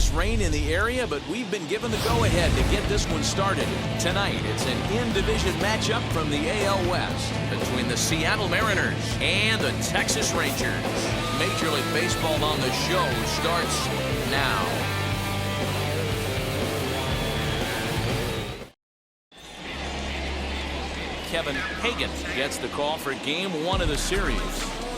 serious rain in the area, but we've been given the go-ahead to get this one started. Tonight, it's an in-division matchup from the AL West between the Seattle Mariners and the Texas Rangers. Major League Baseball on the show starts now. Kevin Hagan gets the call for game 1 of the series.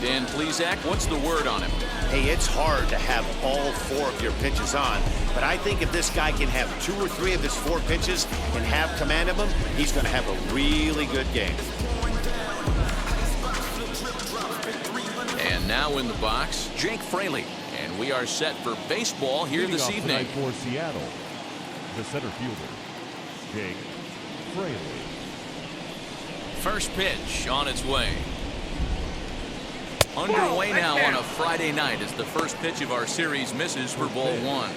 Dan Plesac, what's the word on him? Hey, it's hard to have all 4 of your pitches on, but I think if this guy can have 2 or 3 of his 4 pitches and have command of them, he's going to have a really good game. And now in the box, Jake Fraley. And we are set for baseball here this evening. For Seattle, the center fielder, Jake Fraley. First pitch on its way. Underway now on a Friday night as the first pitch of our series misses for ball 1.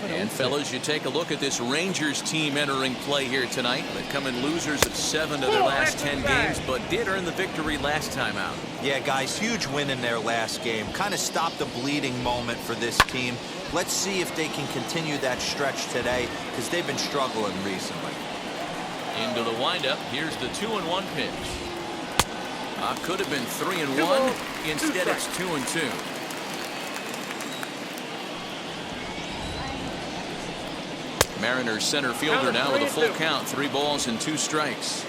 And fellas, you take a look at this Rangers team entering play here tonight. They come in losers of 7 of their last 10 games, but did earn the victory last time out. Yeah, guys, huge win in their last game. Kind of stopped the bleeding moment for this team. Let's see if they can continue that stretch today, because they've been struggling recently. Into the windup. Here's the 2-1 pitch. Could have been 3-1. Instead, it's 2-2. Mariners center fielder now with a full count. 3 balls and 2 strikes.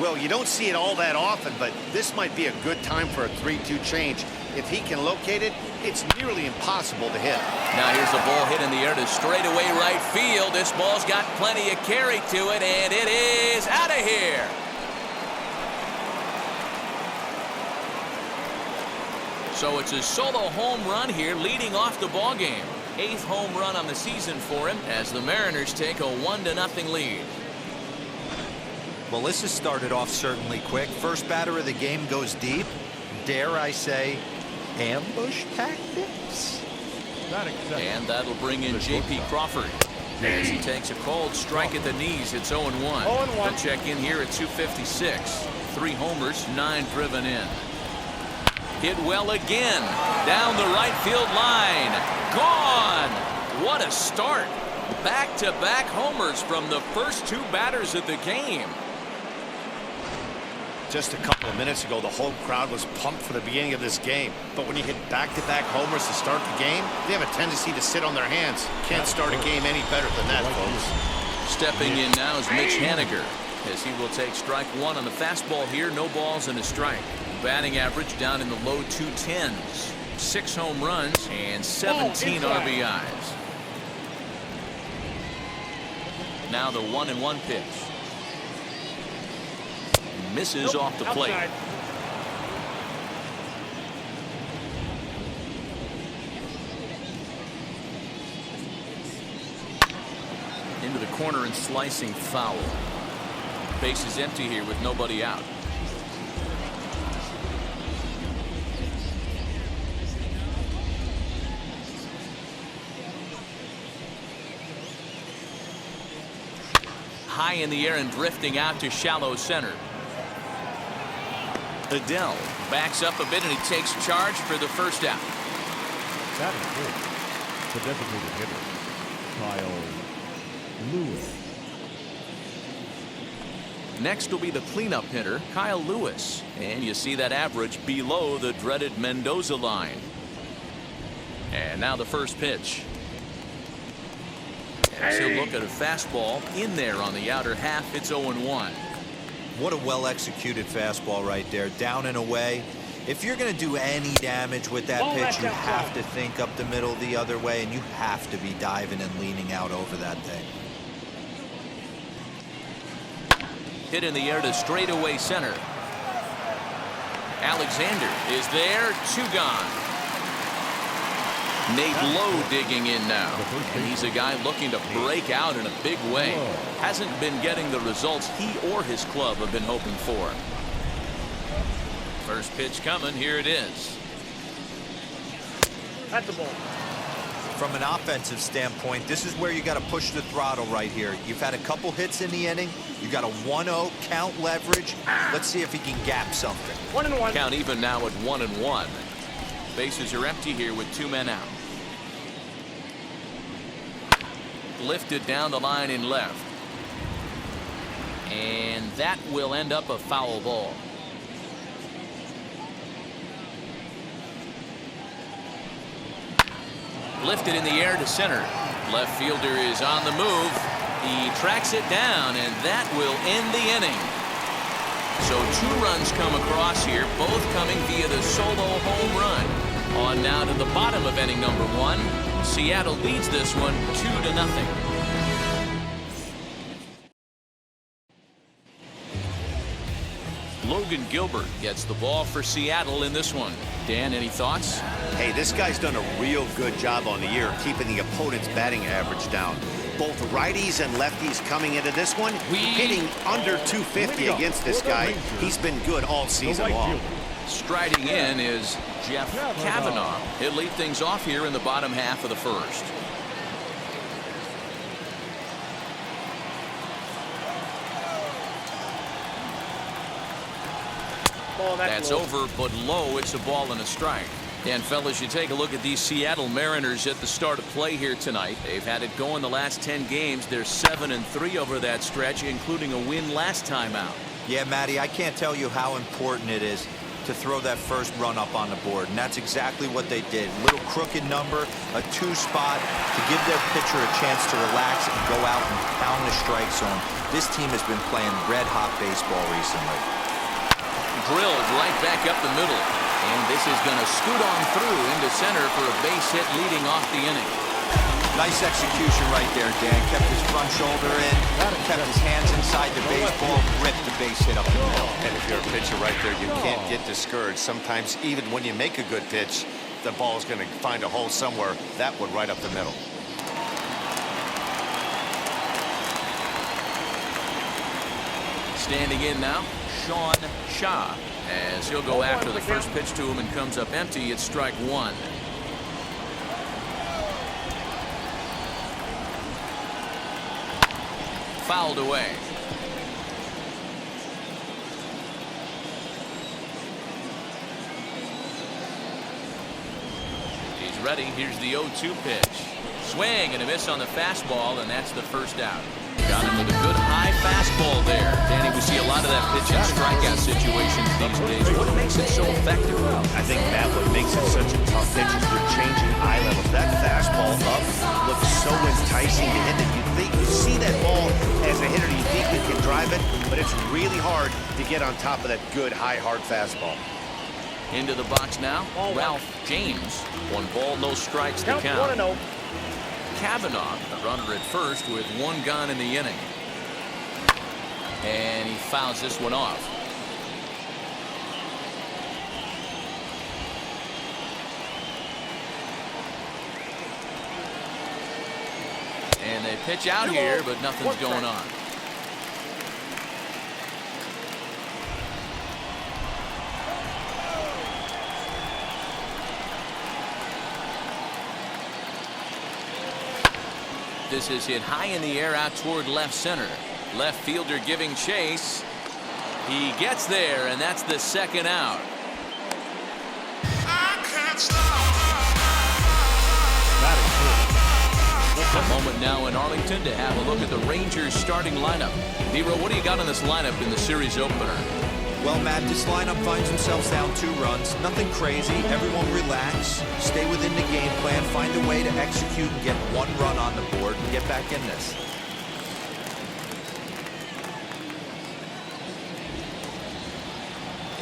Well, you don't see it all that often, but this might be a good time for a 3-2 change. If he can locate it, it's nearly impossible to hit. Now here's a ball hit in the air to straightaway right field. This ball's got plenty of carry to it, and it is out of here. So it's a solo home run here, leading off the ball game. 8th home run on the season for him as the Mariners take a 1-0 lead. Well, this has started off certainly quick. First batter of the game goes deep. Dare I say, ambush tactics? And that'll bring in J.P. Crawford as he takes a cold strike at the knees. It's 0-1. He'll check in here at 256. 3 homers, 9 driven in. Hit well again. Down the right field line. Gone. What a start. Back-to-back homers from the first 2 batters of the game. Just a couple of minutes ago, the whole crowd was pumped for the beginning of this game. But when you hit back-to-back homers to start the game, they have a tendency to sit on their hands. Can't start a game any better than that, folks. Stepping in now is Mitch Haniger, as he will take strike 1 on the fastball here. No balls and a strike. Batting average down in the low 210s. 6 home runs and 17 RBIs. Now the 1-1 pitch. Misses off the plate. Into the corner and slicing foul. Base is empty here with nobody out. High in the air and drifting out to shallow center. Adele backs up a bit and he takes charge for the first out. That is good. The designated hitter, Kyle Lewis. Next will be the cleanup hitter, Kyle Lewis. And you see that average below the dreaded Mendoza line. And now the first pitch. As he'll look at a fastball in there on the outer half. It's 0-1. What a well-executed fastball right there. Down and away. If you're going to do any damage with that pitch, you have to think up the middle the other way, and you have to be diving and leaning out over that thing. Hit in the air to straightaway center. Alexander is there. 2 gone. Nate Lowe digging in now. And he's a guy looking to break out in a big way. Hasn't been getting the results he or his club have been hoping for. First pitch coming. Here it is. At the ball. From an offensive standpoint, this is where you got to push the throttle right here. You've had a couple hits in the inning. You got a 1-0 count leverage. Let's see if he can gap something. 1-1. Count even now at 1-1. Bases are empty here with 2 men out. lifted down the line in left. And that will end up a foul ball. Lifted in the air to center. Left fielder is on the move. He tracks it down, and that will end the inning. So 2 runs come across here, both coming via the solo home run. On now to the bottom of inning number 1. Seattle leads this one 2-0. Logan Gilbert gets the ball for Seattle in this one. Dan, any thoughts? Hey, this guy's done a real good job on the year keeping the opponent's batting average down. Both righties and lefties coming into this one, hitting under 250 against this guy. He's been good all season long. Striding in is Jeff Kavanaugh. He'll lead things off here in the bottom half of the first. That's over, but low. It's a ball and a strike. And fellas, you take a look at these Seattle Mariners at the start of play here tonight. They've had it going the last 10 games. They're 7-3 over that stretch, including a win last time out. Yeah, Matty, I can't tell you how important it is to throw that first run up on the board, and that's exactly what they did. Little crooked number, a 2 spot to give their pitcher a chance to relax and go out and pound the strike zone. This team has been playing red-hot baseball recently. Drilled right back up the middle. And this is going to scoot on through into center for a base hit leading off the inning. Nice execution right there, Dan. Kept his front shoulder in, kept his hands inside the baseball, ripped the base hit up the middle. And if you're a pitcher right there, you can't get discouraged. Sometimes even when you make a good pitch, the ball's going to find a hole somewhere. That one right up the middle. Standing in now, Sean Shaw, as he'll go after the first pitch to him and comes up empty. It's strike 1. Fouled away. He's ready. Here's the 0-2 pitch. Swing and a miss on the fastball, and that's the first out. Got him with a good high fastball there. Danny, we see a lot of that pitch in strikeout situations these days. What makes it so effective? I think, Matt, what makes it such a tough pitch is they're changing eye levels. That fastball up looks so enticing to hit that you see that ball as a hitter, you think you can drive it, but it's really hard to get on top of that good, high, hard fastball. Into the box now, Ralph James. 1 ball, no strikes to count. 1-0. Kavanaugh, the runner at first with 1 gone in the inning. And he fouls this one off. And they pitch out here, but nothing's going on. This is hit high in the air out toward left center. Left fielder giving chase. He gets there, and that's the second out. A moment now in Arlington to have a look at the Rangers starting lineup. Nero, what do you got on this lineup in the series opener? Well, Matt, this lineup finds themselves down 2 runs. Nothing crazy. Everyone relax. Stay within the game plan. Find a way to execute and get 1 run on the board and get back in this.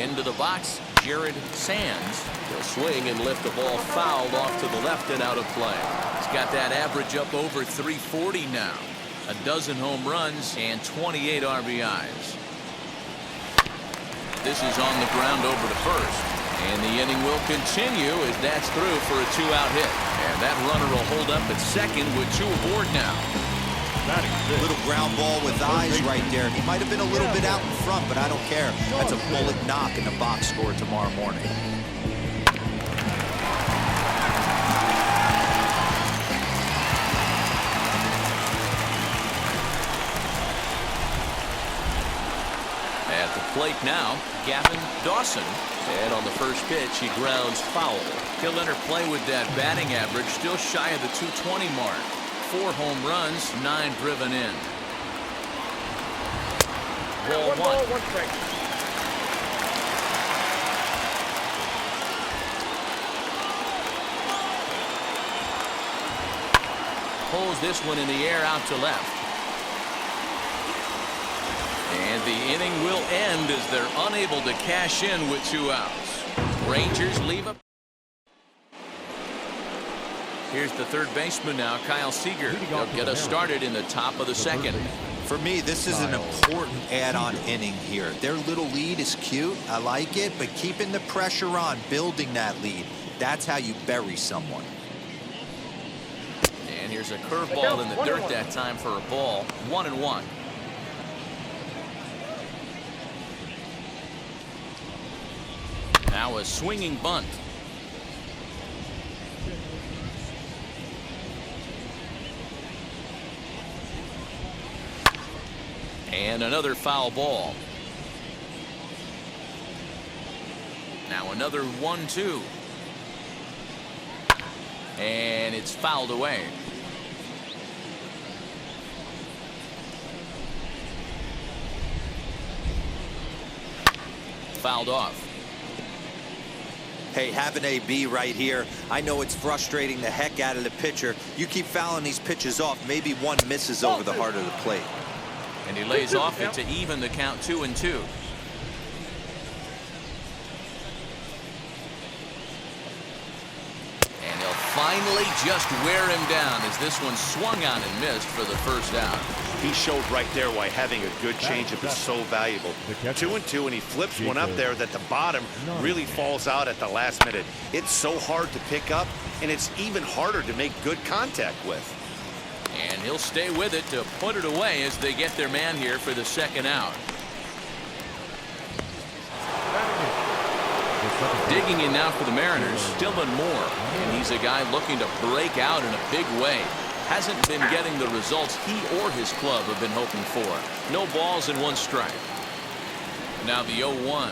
Into the box, Jared Sands. He'll swing and lift the ball fouled off to the left and out of play. He's got that average up over 340 now. A dozen home runs and 28 RBIs. This is on the ground over to first. And the inning will continue as that's through for a 2-out hit. And that runner will hold up at second with 2 aboard now. Little ground ball with eyes right there. He might have been a little bit out in front, but I don't care. That's a bullet knock in the box score tomorrow morning. At the plate now, Gavin Dawson. And on the first pitch, he grounds foul. He'll enter play with that batting average still shy of the 220 mark. 4 home runs, 9 driven in. Ball one. Pulls this one in the air out to left. And the inning will end as they're unable to cash in with 2 outs. Rangers leave up. Here's the third baseman now, Kyle Seager. He'll get us started in the top of the second. For me, this is an important add-on inning here. Their little lead is cute. I like it, but keeping the pressure on, building that lead, that's how you bury someone. And here's a curveball in the dirt that time for a ball. 1-1. Now a swinging bunt. And another foul ball. Now another 1-2. And it's fouled away. Fouled off. Hey, have an AB right here. I know it's frustrating the heck out of the pitcher. You keep fouling these pitches off, maybe one misses over the heart of the plate. And he lays off it to even the count 2-2. And he'll finally just wear him down as this one swung on and missed for the first out. He showed right there why having a good changeup is so valuable. 2-2, and he flips one up there that the bottom really falls out at the last minute. It's so hard to pick up, and it's even harder to make good contact with. And he'll stay with it to put it away as they get their man here for the second out. Digging in now for the Mariners, Dylan Moore. And he's a guy looking to break out in a big way. Hasn't been getting the results he or his club have been hoping for. No balls and 1 strike. Now the 0-1.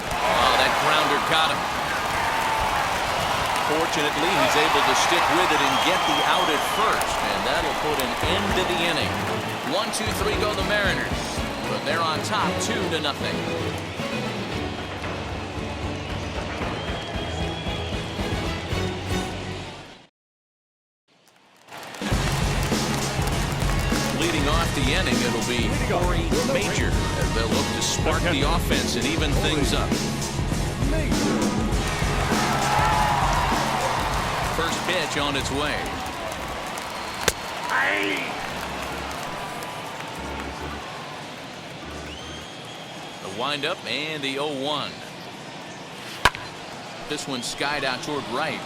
Oh, that grounder got him. Fortunately, he's able to stick with it and get the out at first, and that'll put an end to the inning. 1-2-3 go the Mariners, but they're on top 2-0. Leading off the inning, it'll be Corey Major as they'll look to spark the offense and even things up. First pitch on its way. The windup and the 0-1. This one skied out toward right.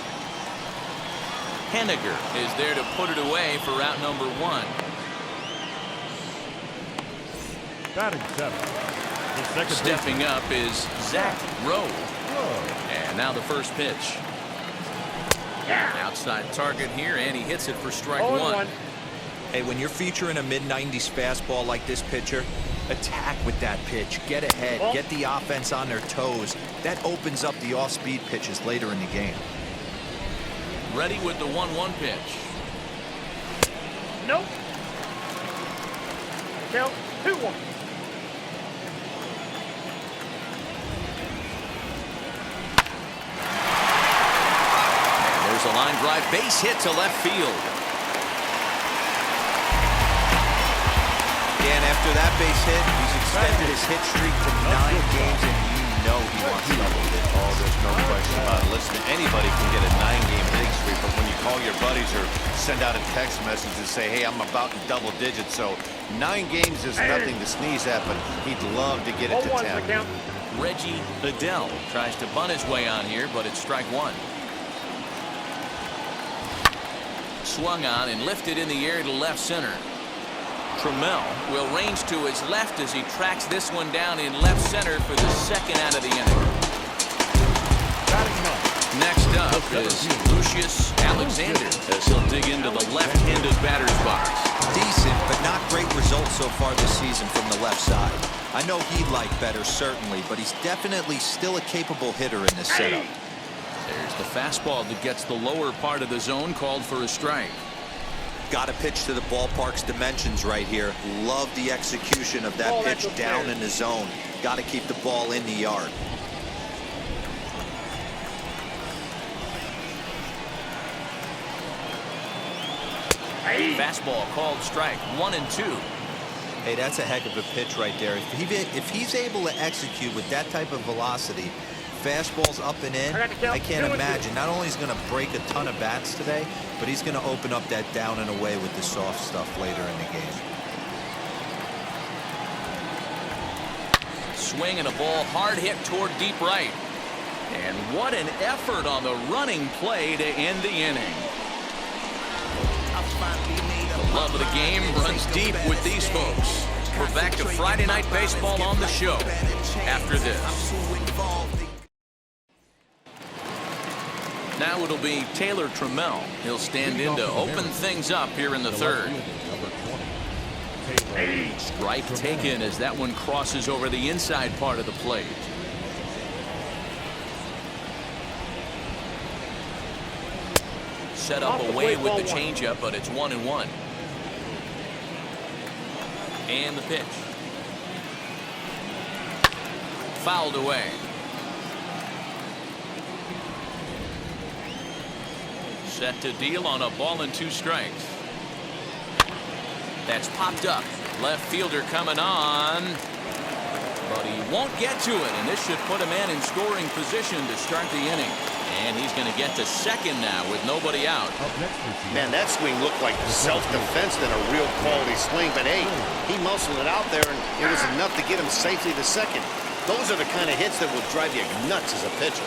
Henniger is there to put it away for out number 1. Batting 7. Stepping up is Zach Rowe. And now the first pitch. Outside target here, and he hits it for strike 1. Hey, when you're featuring a mid-90s fastball like this pitcher, attack with that pitch. Get ahead. Get the offense on their toes. That opens up the off-speed pitches later in the game. Ready with the 1-1 pitch. Nope. Count 2-1. There's a line drive base hit to left field. Dan, after that base hit, he's extended his hit streak to 9 games, and you know he wants double digits. Oh, there's no question about it. Listen, anybody can get a 9-game hitting streak, but when you call your buddies or send out a text message and say, hey, I'm about in double digits, so 9 games is nothing to sneeze at, but he'd love to get it to 10. Reggie Bedell tries to bunt his way on here, but it's strike 1. Swung on and lifted in the air to left center. Trammell will range to his left as he tracks this one down in left center for the second out of the inning. Next up is Lucius Alexander as he'll dig into the left-handed batter's box. Decent, but not great results so far this season from the left side. I know he'd like better, certainly, but he's definitely still a capable hitter in this setup. There's the fastball that gets the lower part of the zone, called for a strike. Got to pitch to the ballpark's dimensions right here. Love the execution of that pitch down in the zone. Got to keep the ball in the yard. Fastball called strike, 1-2. Hey, that's a heck of a pitch right there. If he's able to execute with that type of velocity, fastballs up and in, I can't imagine. Not only is he going to break a ton of bats today, but he's going to open up that down and away with the soft stuff later in the game. Swing and a ball hard hit toward deep right. And what an effort on the running play to end the inning. The love of the game runs deep with these folks. We're back to Friday Night Baseball on the show after this. Now it'll be Taylor Trammell. He'll stand in to open things up here in the third. Strike taken as that one crosses over the inside part of the plate. Set up away with the changeup, but it's 1-1. And the pitch. Fouled away. Set to deal on a ball and 2 strikes. That's popped up. Left fielder coming on. But he won't get to it, and this should put a man in scoring position to start the inning. And he's going to get to second now with nobody out. Man, that swing looked like self-defense than a real quality swing. But hey, he muscled it out there, and it was enough to get him safely to second. Those are the kind of hits that will drive you nuts as a pitcher.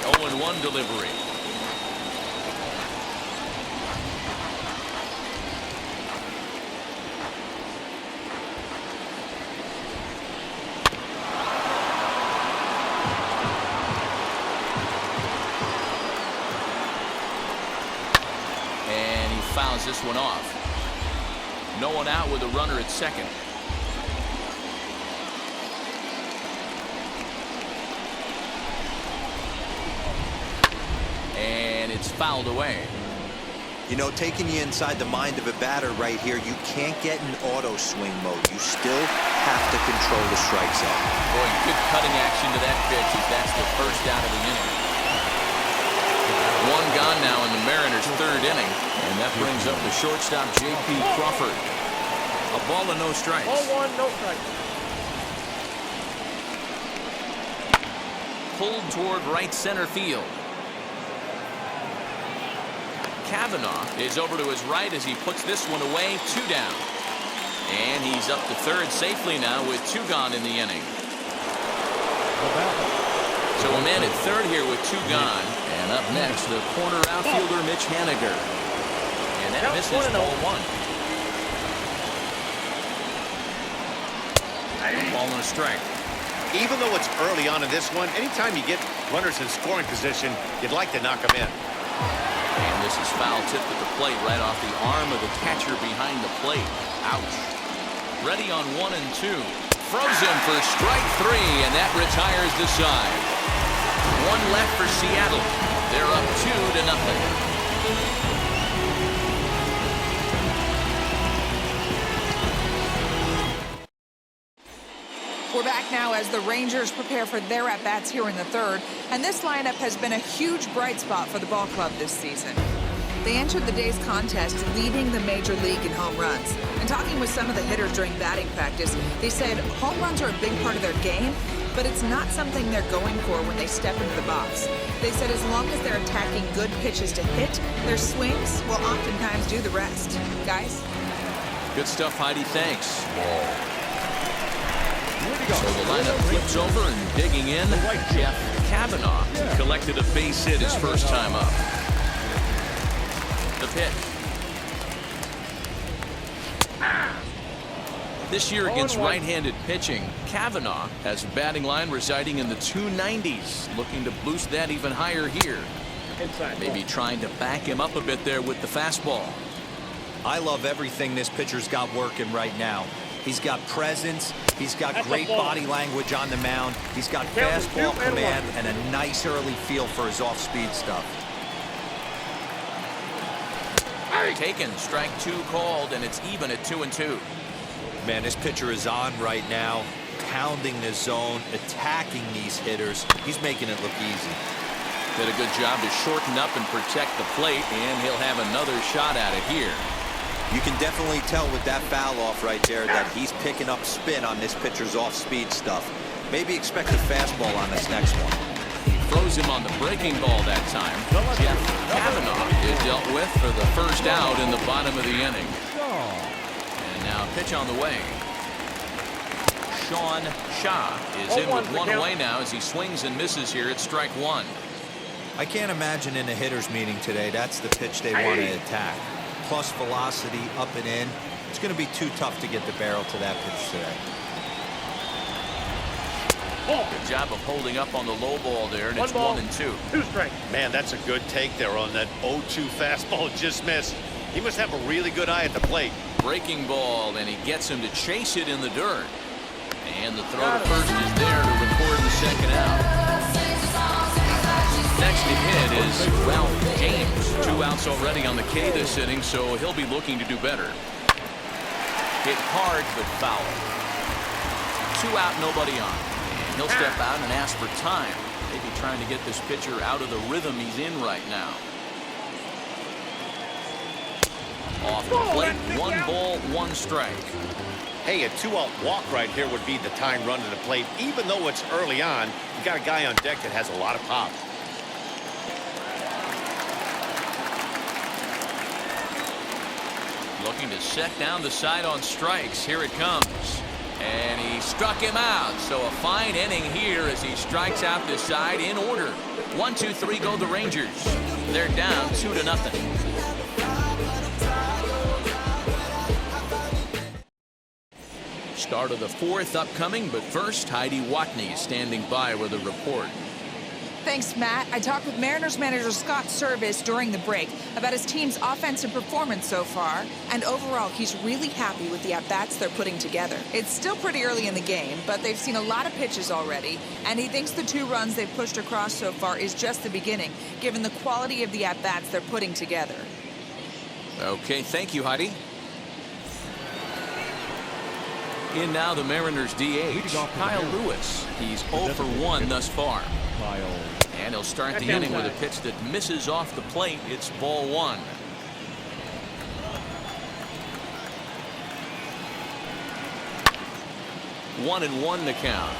The 0-1 delivery. Fouls this one off. No one out with a runner at second. And it's fouled away. You know, taking you inside the mind of a batter right here, you can't get in auto swing mode. You still have to control the strike zone. Boy, good cutting action to that pitch as that's the first out of the inning. One gone now in the Mariners' third inning, and that brings up the shortstop J.P. Crawford. A ball and no strikes. 0-1, no strikes. Pulled toward right center field. Kavanaugh is over to his right as he puts this one away. 2 down. And he's up to third safely now with 2 gone in the inning. So a man at third here with 2 gone. And up next, the corner outfielder, Mitch Haniger. And that misses ball 1. Ball and a strike. Even though it's early on in this one, anytime you get runners in scoring position, you'd like to knock them in. And this is foul tipped at the plate right off the arm of the catcher behind the plate. Ouch. Ready on 1 and 2. Throws him for strike 3, and that retires the side. 1 left for Seattle. They're up 2-0. We're back now as the Rangers prepare for their at-bats here in the third, and this lineup has been a huge bright spot for the ball club this season. They entered the day's contest leading the major league in home runs. And talking with some of the hitters during batting practice, they said home runs are a big part of their game, but it's not something they're going for when they step into the box. They said as long as they're attacking good pitches to hit, their swings will oftentimes do the rest. Guys? Good stuff, Heidi. Thanks. So the lineup flips over and digging in. Jeff Kavanaugh collected a base hit his first time up. The pitch. This year against right-handed pitching, Kavanaugh has a batting line residing in the 290s, looking to boost that even higher here. Maybe trying to back him up a bit there with the fastball. I love everything this pitcher's got working right now. He's got presence. He's got great body language on the mound. He's got fastball command and a nice early feel for his off-speed stuff. Taken, strike 2 called, and it's even at 2-2. Man, this pitcher is on right now, pounding the zone, attacking these hitters. He's making it look easy. Did a good job to shorten up and protect the plate, and he'll have another shot at it here. You can definitely tell with that foul off right there that he's picking up spin on this pitcher's off-speed stuff. Maybe expect a fastball on this next one. He throws him on the breaking ball that time. Jeff Kavanaugh is dealt with for the first out in the bottom of the inning. And now pitch on the way. Sean Shaw is in with one away now as he swings and misses here at strike 1. I can't imagine in a hitter's meeting today that's the pitch they want to attack. Plus velocity up and in. It's going to be too tough to get the barrel to that pitch today. Good job of holding up on the low ball there, and it's 1-2. 2 strikes. Man, that's a good take there on that 0-2 fastball just missed. He must have a really good eye at the plate. Breaking ball, and he gets him to chase it in the dirt. And the throw to first is there to record the second out. Next to hit is Ralph James. 2 outs already on the K this inning, so he'll be looking to do better. Hit hard, but foul. 2 out, nobody on. And he'll step out and ask for time. Maybe trying to get this pitcher out of the rhythm he's in right now. Off the plate, 1 ball, 1 strike. Hey, a 2-out walk right here would be the time run to the plate. Even though it's early on, you got a guy on deck that has a lot of pop. Looking to set down the side on strikes. Here it comes. And he struck him out. So a fine inning here as he strikes out the side in order. 1, 2, 3 go the Rangers. They're down 2-0. Start of the 4th upcoming, but first, Heidi Watney standing by with a report. Thanks, Matt. I talked with Mariners manager Scott Service during the break about his team's offensive performance so far, and overall, he's really happy with the at-bats they're putting together. It's still pretty early in the game, but they've seen a lot of pitches already, and he thinks the 2 runs they've pushed across so far is just the beginning, given the quality of the at-bats they're putting together. Okay, thank you, Heidi. In now the Mariners DH, Kyle Lewis. He's 0 for 1 thus far. And he'll start the inning with a pitch that misses off the plate. It's ball 1. One and 1 to count.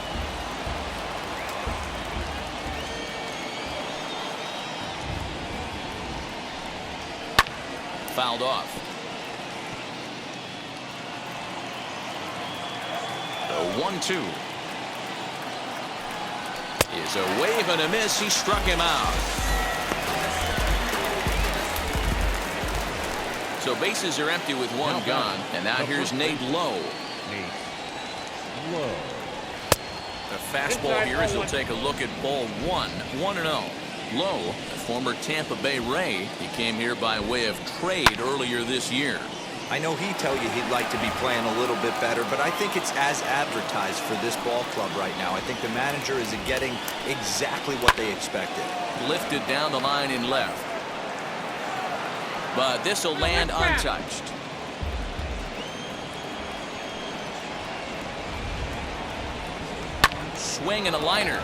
Fouled off. The 1-2. Is a wave and a miss. He struck him out. So bases are empty with 1 gone. And now here's Nate Lowe. The fastball here as he'll take a look at ball 1. 1-0. Lowe, a former Tampa Bay Ray. He came here by way of trade earlier this year. I know he'd tell you he'd like to be playing a little bit better, but I think it's as advertised for this ball club right now. I think the manager is getting exactly what they expected. Lifted down the line in left. But this will land untouched. Swing and a liner.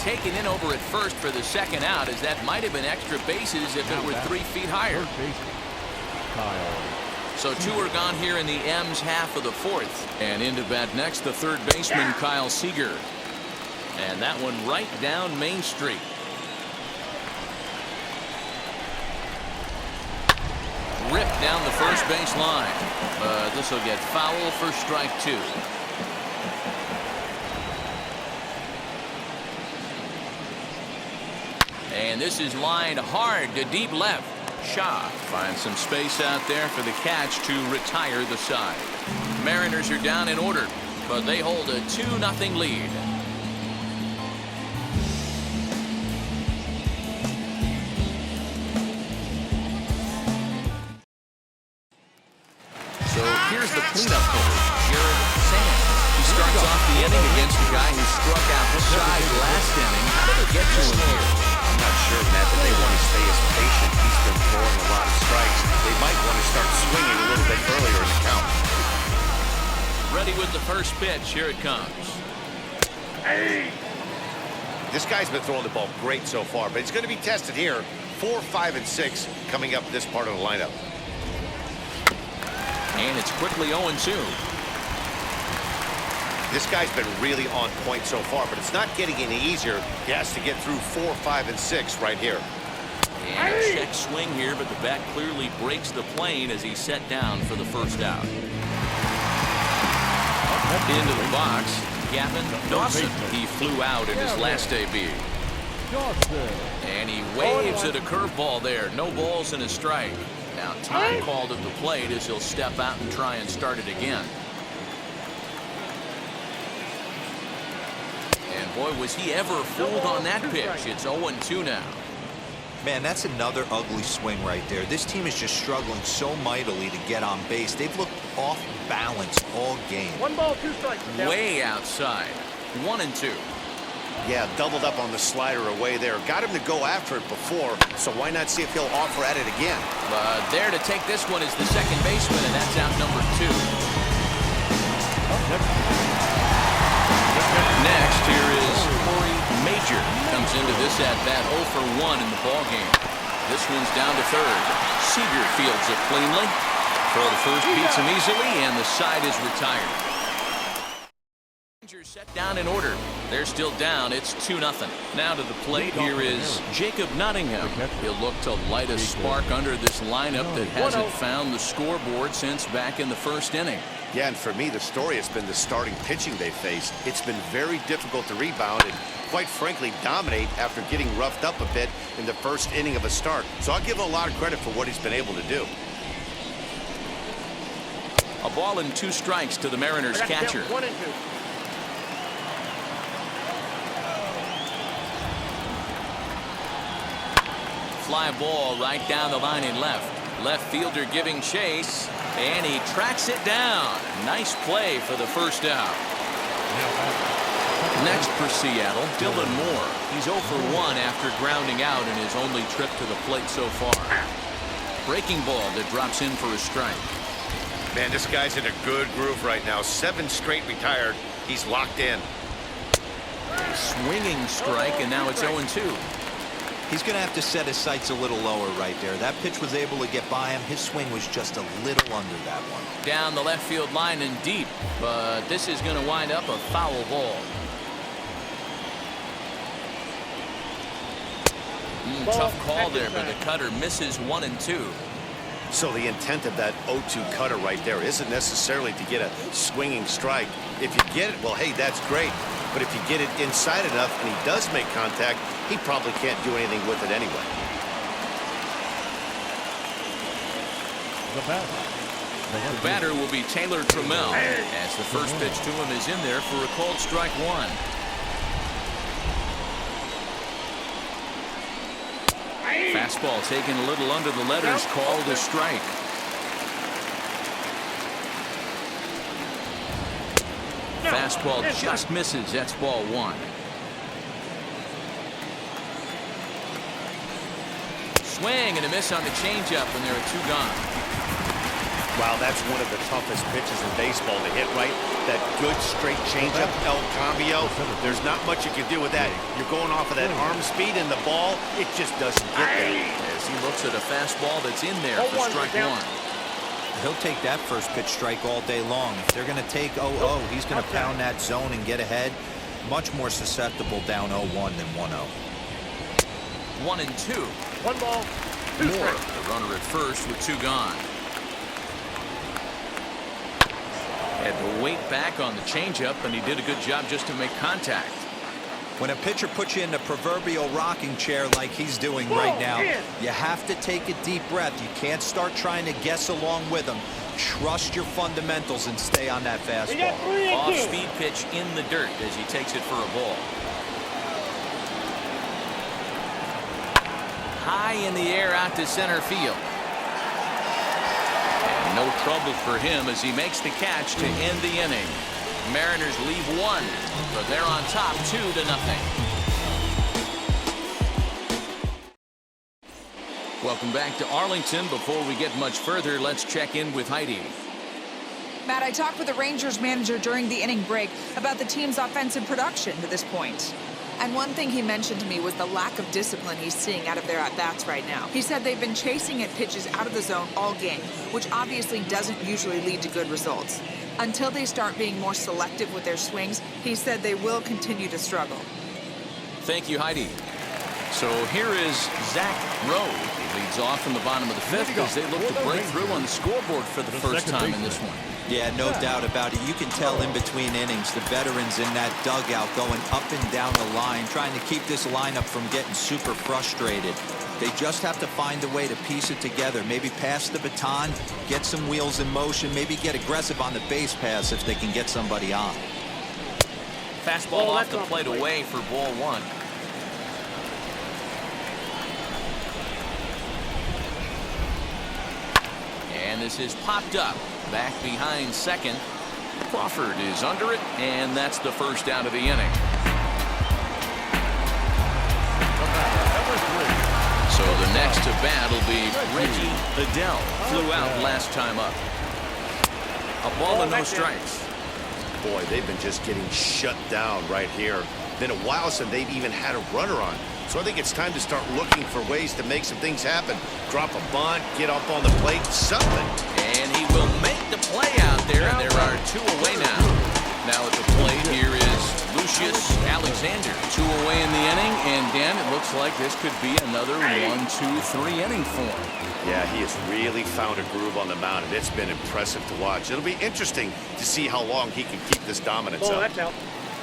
Taken in over at first for the second out, as that might have been extra bases if it were 3 feet higher. So 2 are gone here in the M's half of the 4th. And into bat next, the third baseman, Kyle Seager. And that one right down Main Street. Ripped down the first base line. This will get foul for strike 2. And this is lined hard to deep left. Shaw finds some space out there for the catch to retire the side. Mariners are down in order, but they hold a 2-0 lead. So here's the cleanup hitter, Jared guy who struck outside last inning. How did it get to him here? I'm not sure, Matt, that they want to stay as patient. He's been throwing a lot of strikes. They might want to start swinging a little bit earlier in the count. Ready with the first pitch. Here it comes. This guy's been throwing the ball great so far, but it's going to be tested here. 4, 5, and 6 coming up this part of the lineup. And it's quickly 0-2. This guy's been really on point so far, but it's not getting any easier. He has to get through 4, 5, and 6 right here. And a check swing here, but the bat clearly breaks the plane as he's set down for the first out. Into the box, Gavin Dawson. He flew out in his last debut. And he waves at a curveball there. No balls and a strike. Now time called at the plate as he'll step out and try and start it again. And boy, was he ever fooled on that pitch. It's 0-2 now. Man, that's another ugly swing right there. This team is just struggling so mightily to get on base. They've looked off balance all game. 1 ball, 2 strikes. Way outside. 1-2. Yeah, doubled up on the slider away there. Got him to go after it before, so why not see if he'll offer at it again? There to take this one is the second baseman, and that's out number 2. Next, here is Corey Major. Comes into this at-bat 0 for 1 in the ballgame. This one's down to third. Seager fields it cleanly. Throw to first beats him easily, and the side is retired. Rangers set down in order. They're still down. It's 2-0. Now to the plate, here is Jacob Nottingham. He'll look to light a spark under this lineup that hasn't found the scoreboard since back in the first inning. Yeah, and for me, the story has been the starting pitching they faced. It's been very difficult to rebound and, quite frankly, dominate after getting roughed up a bit in the first inning of a start. So I'll give him a lot of credit for what he's been able to do. A ball and 2 strikes to the Mariners catcher. 1 and 2. Fly ball right down the line in left. Left fielder giving chase, and he tracks it down. Nice play for the first out. Next for Seattle, Dylan Moore. He's 0 for 1 after grounding out in his only trip to the plate so far. Breaking ball that drops in for a strike. Man, this guy's in a good groove right now. 7 straight retired. He's locked in. A swinging strike, and now it's 0-2. He's going to have to set his sights a little lower right there. That pitch was able to get by him. His swing was just a little under that one. Down the left field line and deep, but this is going to wind up a foul ball. Tough call there, but the cutter misses 1 and 2. So the intent of that 0-2 cutter right there isn't necessarily to get a swinging strike. If you get it, well, hey, that's great. But if you get it inside enough and he does make contact, he probably can't do anything with it anyway. The batter will be Taylor Trammell, as the first pitch to him is in there for a called strike 1. Fastball taken a little under the letters, called a strike. Fastball just misses. That's ball 1. Swing and a miss on the changeup, and there are 2 gone. Wow, that's one of the toughest pitches in baseball to hit, right? That good straight changeup, El Cambio. There's not much you can do with that. You're going off of that arm speed, and the ball, it just doesn't get there. As he looks at a fastball that's in there for strike 1. He'll take that first pitch strike all day long. If they're going to take 0-0, he's going to pound that zone and get ahead. Much more susceptible down 0-1 than 1-0. 1 and 2. 1 ball, 2 Moore, strikes. the runner at first with 2 gone. Had to wait back on the changeup, and he did a good job just to make contact. When a pitcher puts you in the proverbial rocking chair like he's doing right now, you have to take a deep breath. You can't start trying to guess along with him. Trust your fundamentals and stay on that fastball. Off-speed pitch in the dirt as he takes it for a ball. High in the air out to center field. And no trouble for him as he makes the catch to end the inning. Mariners leave one, but they're on top 2-0. Welcome back to Arlington. Before we get much further, let's check in with Heidi. Matt, I talked with the Rangers manager during the inning break about the team's offensive production to this point. And one thing he mentioned to me was the lack of discipline he's seeing out of their at-bats right now. He said they've been chasing at pitches out of the zone all game, which obviously doesn't usually lead to good results. Until they start being more selective with their swings, he said they will continue to struggle. Thank you, Heidi. So here is Zach Rowe. He leads off in the bottom of the fifth as they look to break through on the scoreboard for the first time in this one. Yeah, no doubt about it. You can tell in between innings, the veterans in that dugout going up and down the line, trying to keep this lineup from getting super frustrated. They just have to find a way to piece it together. Maybe pass the baton, get some wheels in motion, maybe get aggressive on the base pass if they can get somebody on. Fastball off the plate away for ball one. And this is popped up. Back behind second. Crawford is under it, and that's the first out of the inning. So the next to bat will be Reggie Adele. Flew out last time up. A ball and no strikes. Boy, they've been just getting shut down right here. Been a while since they've even had a runner on. So I think it's time to start looking for ways to make some things happen. Drop a bunt, get up on the plate, something. And he will make the play out there, and there are 2 away now. Now at the plate, here is Lucius Alexander. 2 away in the inning, and Dan, it looks like this could be another 1-2-3 inning for him. Yeah, he has really found a groove on the mound, and it's been impressive to watch. It'll be interesting to see how long he can keep this dominance up.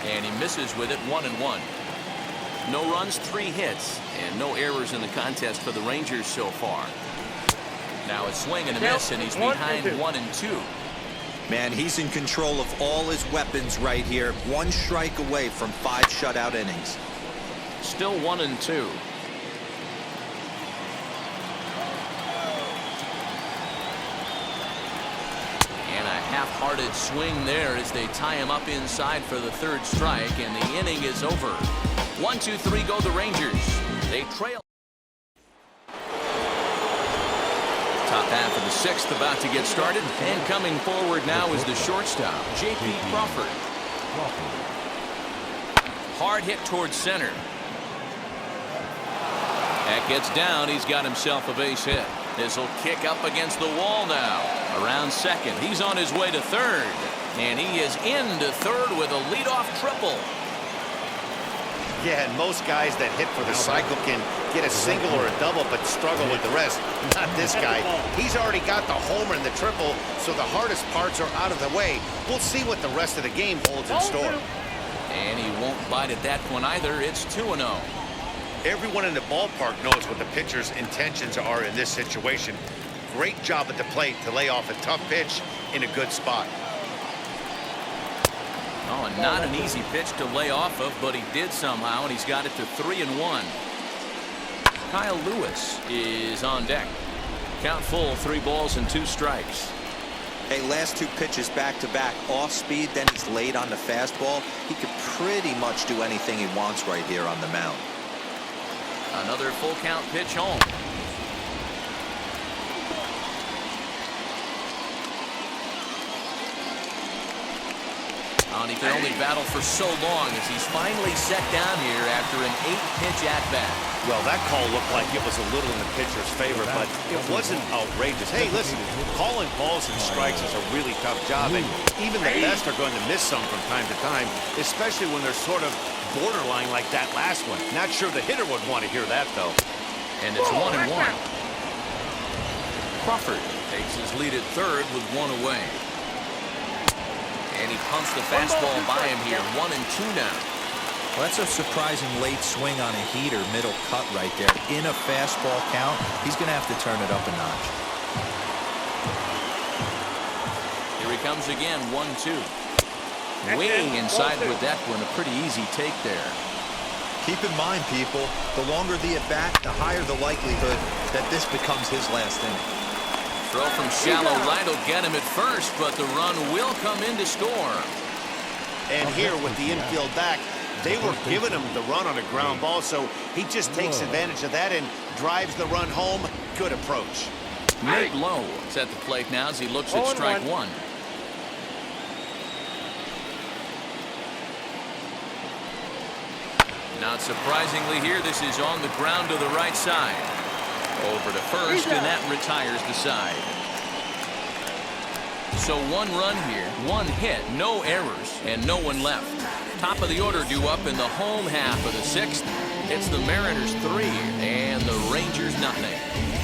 And he misses with it, 1-1. No runs, 3 hits, and no errors in the contest for the Rangers so far. Now a swing and a miss, and he's behind 1-2. Man, he's in control of all his weapons right here. 1 strike away from 5 shutout innings. Still 1-2. And a half-hearted swing there as they tie him up inside for the 3rd strike, and the inning is over. 1-2-3 go the Rangers. They trail. Top half of the 6th about to get started, and coming forward now is the shortstop, J.P. Crawford. Hard hit towards center. That gets down. He's got himself a base hit. This will kick up against the wall now. Around second. He's on his way to third, and he is into third with a leadoff triple. Yeah, and most guys that hit for the cycle can get a single or a double but struggle with the rest. Not this guy. He's already got the homer and the triple, so the hardest parts are out of the way. We'll see what the rest of the game holds in store. And he won't bite at that one either. It's 2-0. Everyone in the ballpark knows what the pitcher's intentions are in this situation. Great job at the plate to lay off a tough pitch in a good spot. Oh, and not an easy pitch to lay off of, but he did somehow, and he's got it to 3-1. Kyle Lewis is on deck. Count full, 3 balls and 2 strikes. Hey, last 2 pitches back-to-back, off speed, then he's late on the fastball. He could pretty much do anything he wants right here on the mound. Another full count pitch home. And he can only battle for so long as he's finally set down here after an 8-pitch at-bat. Well, that call looked like it was a little in the pitcher's favor, but it wasn't outrageous. Hey, listen, calling balls and strikes is a really tough job, and even the best are going to miss some from time to time, especially when they're sort of borderline like that last one. Not sure the hitter would want to hear that, though. And it's 1-1. Crawford takes his lead at third with 1 away. And he pumps the fastball by him here. 1-2 now. Well, that's a surprising late swing on a heater, middle cut right there. In a fastball count, he's going to have to turn it up a notch. Here he comes again, 1-2. Waiting inside with that one, a pretty easy take there. Keep in mind, people, the longer the at-bat, the higher the likelihood that this becomes his last inning. Throw from shallow right will get him at first, but the run will come in to score. And here with the infield back, they were giving him the run on a ground ball, so he just takes advantage of that and drives the run home. Good approach. Nate Lowe is at the plate now as he looks at strike one. Not surprisingly here, this is on the ground to the right side. Over to first, and that retires the side. So one run here, one hit, no errors, and no one left. Top of the order due up in the home half of the sixth. It's the Mariners 3 and the Rangers nothing.